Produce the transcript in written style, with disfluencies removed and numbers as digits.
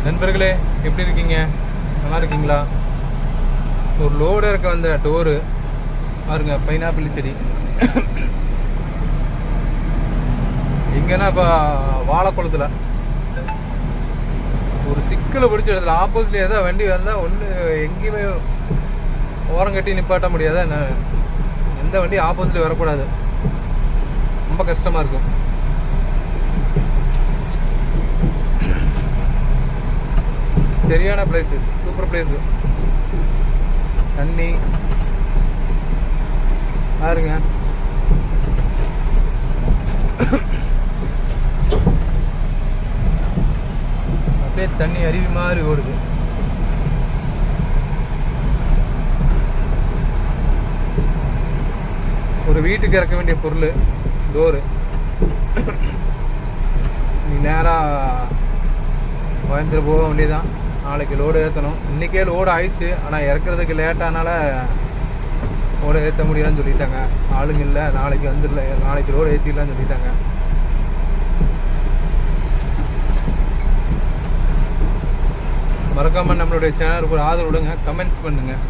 நண்பர்களே, எப்படி இருக்கீங்க? நல்லா இருக்கீங்களா? ஒரு லோடு இருக்க வந்த டோரு பாருங்க, பைனாப்பிள் செடி. எங்கன்னா இப்போ வாழைக்குளத்தில் ஒரு சிக்கலை பிடிச்ச இடத்துல ஆப்போசிட்ல ஏதாவது வண்டி வந்தால் ஒன்று எங்கேயுமே ஓரம் கட்டி நிப்பாட்ட முடியாத, எந்த வண்டி ஆப்போசிட்ல வரக்கூடாது. ரொம்ப கஷ்டமாக இருக்கும். சரியான பிளேஸு, சூப்பர் பிளேஸு. தண்ணி பாருங்க, அப்படியே தண்ணி அருவி மாதிரி ஓடுது. ஒரு வீட்டுக்கு இறக்க வேண்டிய பொருள் டோரு. நீ நேராக கோயம்புத்தூர் போக வேண்டியதான். நாளைக்கு லோடு ஏற்றணும். இன்றைக்கே லோடு ஆயிடுச்சு, ஆனால் இறக்குறதுக்கு லேட்டானால லோடு ஏற்ற முடியாதுன்னு சொல்லிட்டாங்க. ஆளுங்க இல்லை, நாளைக்கு வந்துடல, நாளைக்கு லோடு ஏற்றிடலான்னு சொல்லிட்டாங்க. மறக்காமல் நம்மளுடைய சேனலுக்கு ஒரு ஆதரவு விடுங்க, கமெண்ட்ஸ் பண்ணுங்கள்.